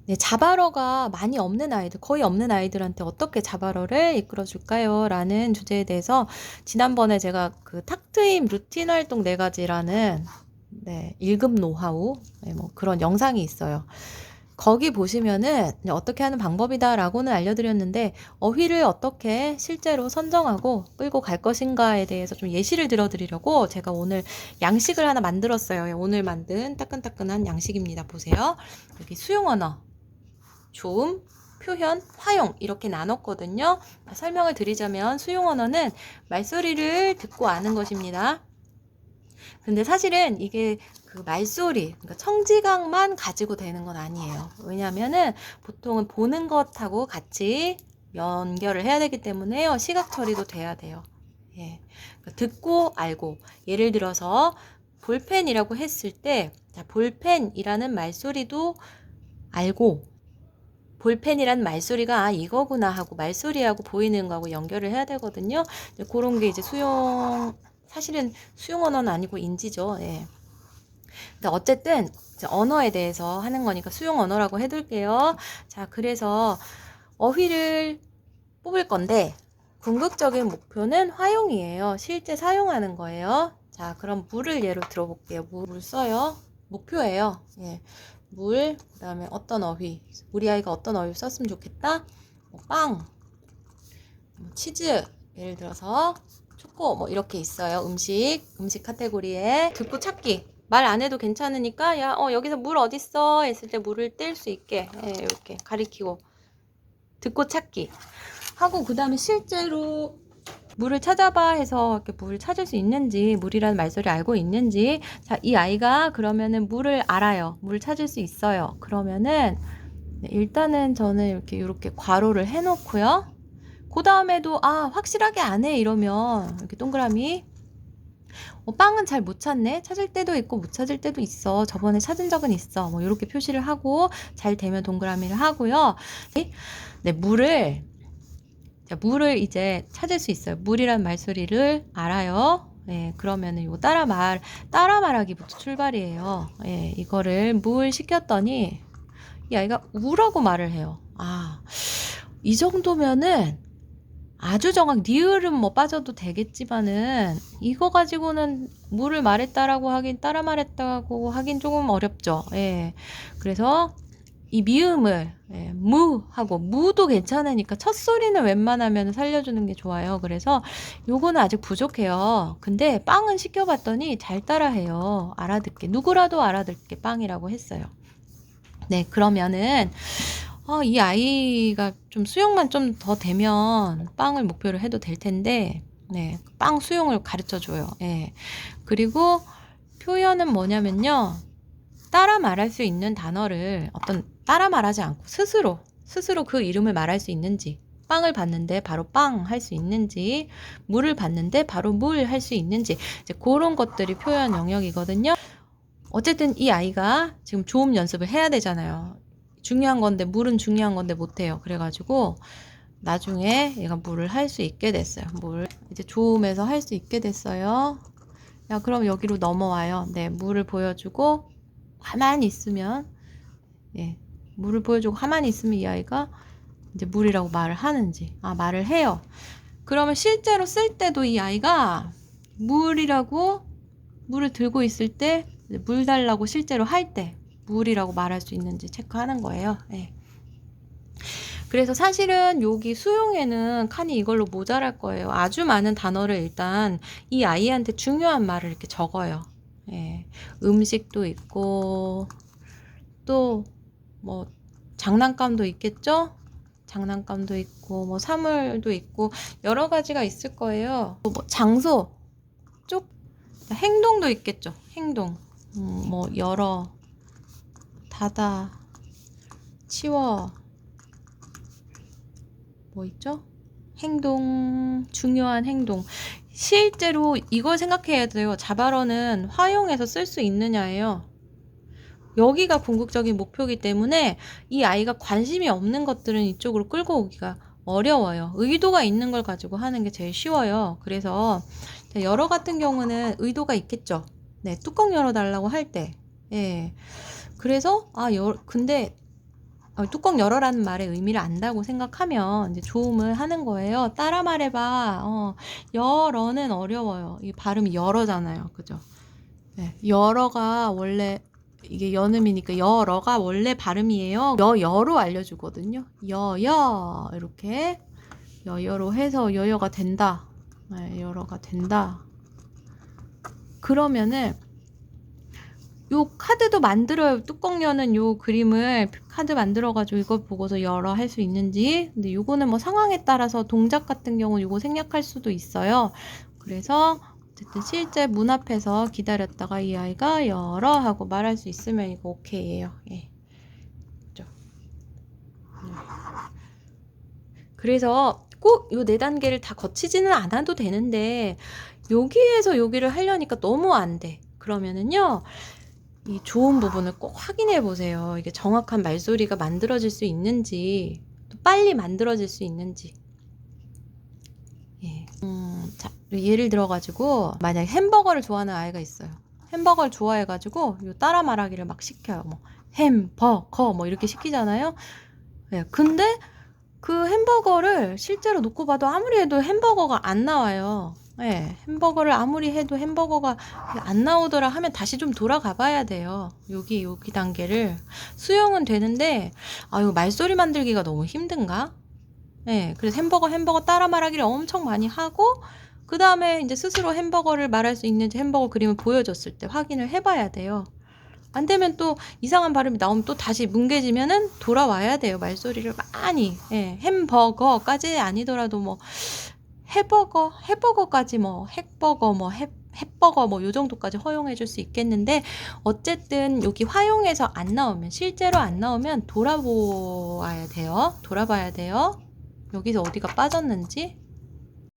네, 자바러가 많이 없는 아이들, 거의 없는 아이들한테 어떻게 자바러를 이끌어 줄까요? 라는 주제에 대해서 지난번에 제가 그 탁트임 루틴 활동 4가지라는 네, 1급 노하우 네, 뭐 그런 영상이 있어요. 거기 보시면은 어떻게 하는 방법이다라고는 알려드렸는데 어휘를 어떻게 실제로 선정하고 끌고 갈 것인가에 대해서 좀 예시를 들어드리려고 제가 오늘 양식을 하나 만들었어요. 오늘 만든 따끈따끈한 양식입니다. 보세요. 여기 수용 언어, 조음, 표현, 화용 이렇게 나눴거든요. 설명을 드리자면 수용 언어는 말소리를 듣고 아는 것입니다. 근데 사실은 이게 그 말소리, 그러니까 청지각만 가지고 되는 건 아니에요. 왜냐면은 보통은 보는 것하고 같이 연결을 해야 되기 때문에요. 시각 처리도 돼야 돼요. 예. 그러니까 듣고 알고. 예를 들어서 볼펜이라고 했을 때, 자, 볼펜이라는 말소리도 알고, 볼펜이란 말소리가 이거구나 하고 말소리하고 보이는 거하고 연결을 해야 되거든요. 그런 게 이제 사실은 수용 언어는 아니고 인지죠. 예. 근데 어쨌든 언어에 대해서 하는 거니까 수용 언어라고 해둘게요. 자, 그래서 어휘를 뽑을 건데 궁극적인 목표는 화용이에요. 실제 사용하는 거예요. 자, 그럼 물을 예로 들어볼게요. 물 써요. 목표예요. 예. 물, 그 다음에 어떤 어휘. 우리 아이가 어떤 어휘 썼으면 좋겠다? 뭐 빵, 뭐 치즈, 예를 들어서 초코, 뭐 이렇게 있어요. 음식 카테고리에. 듣고 찾기. 말 안 해도 괜찮으니까, 야, 여기서 물 어딨어? 했을 때 물을 뗄 수 있게, 예, 이렇게 가리키고. 듣고 찾기. 하고, 그 다음에 실제로 물을 찾아봐 해서 이렇게 물을 찾을 수 있는지, 물이라는 말소리 알고 있는지. 자, 이 아이가 그러면은 물을 알아요. 물을 찾을 수 있어요. 그러면은 네, 일단은 저는 이렇게 괄호를 해놓고요. 그 다음에도 확실하게 안 해 이러면 이렇게 동그라미. 빵은 잘 못 찾네. 찾을 때도 있고 못 찾을 때도 있어. 저번에 찾은 적은 있어. 뭐 이렇게 표시를 하고 잘 되면 동그라미를 하고요. 네, 물을 이제 찾을 수 있어요. 물이란 말소리를 알아요. 예, 그러면은 요 따라 말하기부터 출발이에요. 예, 이거를 물 시켰더니 이 아이가 우라고 말을 해요. 이 정도면은 아주 니을은 뭐 빠져도 되겠지만은 이거 가지고는 물을 말했다라고 하긴 따라 말했다고 하긴 조금 어렵죠. 예. 그래서 이 미음을 무하고 무도 괜찮으니까 첫 소리는 웬만하면 살려주는 게 좋아요. 그래서 요거는 아직 부족해요. 근데 빵은 시켜봤더니 잘 따라해요. 알아듣게 누구라도 알아듣게 빵이라고 했어요. 네, 그러면은 이 아이가 좀 수용만 좀 더 되면 빵을 목표로 해도 될 텐데, 네, 빵 수용을 가르쳐 줘요. 예. 그리고 표현은 뭐냐면요. 따라 말할 수 있는 단어를 따라 말하지 않고 스스로 그 이름을 말할 수 있는지, 빵을 봤는데 바로 빵 할 수 있는지, 물을 봤는데 바로 물 할 수 있는지, 이제 그런 것들이 표현 영역이거든요. 어쨌든 이 아이가 지금 조음 연습을 해야 되잖아요. 중요한 건데 물은 중요한 건데 못해요. 그래가지고 나중에 얘가 물을 할 수 있게 됐어요. 물 이제 조음에서 할 수 있게 됐어요. 야, 그럼 여기로 넘어와요. 네, 물을 보여주고 가만히 있으면 물을 보여주고 가만히 있으면 이 아이가 이제 물이라고 말을 하는지 말을 해요. 그러면 실제로 쓸 때도 이 아이가 물을 들고 있을 때 물 달라고 실제로 할 때 물이라고 말할 수 있는지 체크하는 거예요. 네. 그래서 사실은 여기 수용에는 칸이 이걸로 모자랄 거예요. 아주 많은 단어를 일단 이 아이한테 중요한 말을 이렇게 적어요. 예. 음식도 있고 또 뭐 장난감도 있겠죠? 장난감도 있고 뭐 사물도 있고 여러 가지가 있을 거예요. 뭐 장소 쪽 행동도 있겠죠. 행동. 뭐 열어, 닫아, 치워, 뭐 있죠? 행동, 중요한 행동. 실제로 이걸 생각해야 돼요. 자바로는 화용해서 쓸 수 있느냐예요. 여기가 궁극적인 목표이기 때문에 이 아이가 관심이 없는 것들은 이쪽으로 끌고 오기가 어려워요. 의도가 있는 걸 가지고 하는 게 제일 쉬워요. 그래서 열어 같은 경우는 의도가 있겠죠. 네, 뚜껑 열어달라고 할 때. 예. 그래서 근데 뚜껑 열어라는 말의 의미를 안다고 생각하면 이제 조음을 하는 거예요. 따라 말해봐. 열어는 어려워요. 이 발음이 열어잖아요. 그죠? 네, 열어가 원래 이게 연음이니까 열어가 원래 발음이에요. 여로 알려주거든요. 여여 이렇게 여여로 해서 여여가 된다. 네, 여러가 된다. 그러면은 요 카드도 만들어요. 뚜껑 여는 요 그림을 카드 만들어가지고 이거 보고서 열어 할 수 있는지. 근데 요거는 뭐 상황에 따라서 동작 같은 경우 요거 생략할 수도 있어요. 그래서 어쨌든 실제 문 앞에서 기다렸다가 이 아이가 열어 하고 말할 수 있으면 이거 오케이예요. 예. 그죠? 그래서 꼭 요 네 단계를 다 거치지는 않아도 되는데 여기에서 여기를 하려니까 너무 안 돼. 그러면은요. 이 좋은 부분을 꼭 확인해 보세요. 이게 정확한 말소리가 만들어질 수 있는지, 또 빨리 만들어질 수 있는지. 예. 자, 예를 들어가지고, 만약에 햄버거를 좋아하는 아이가 있어요. 햄버거를 좋아해가지고, 요 따라 말하기를 막 시켜요. 뭐, 햄버거, 뭐, 이렇게 시키잖아요. 예. 근데 그 햄버거를 실제로 놓고 봐도 아무리 해도 햄버거가 안 나와요. 예, 햄버거를 아무리 해도 햄버거가 안 나오더라 하면 다시 좀 돌아가 봐야 돼요. 여기 단계를. 수용은 되는데, 이거 말소리 만들기가 너무 힘든가? 예, 그래서 햄버거 따라 말하기를 엄청 많이 하고, 그 다음에 이제 스스로 햄버거를 말할 수 있는지 햄버거 그림을 보여줬을 때 확인을 해봐야 돼요. 안 되면 또 이상한 발음이 나오면 또 다시 뭉개지면은 돌아와야 돼요. 말소리를 많이. 예, 햄버거까지 아니더라도 뭐, 해버거까지 뭐, 핵버거, 뭐, 햇버거 뭐 요 정도까지 허용해 줄 수 있겠는데 어쨌든 여기 화용해서 안 나오면 실제로 안 나오면 돌아봐야 돼요. 여기서 어디가 빠졌는지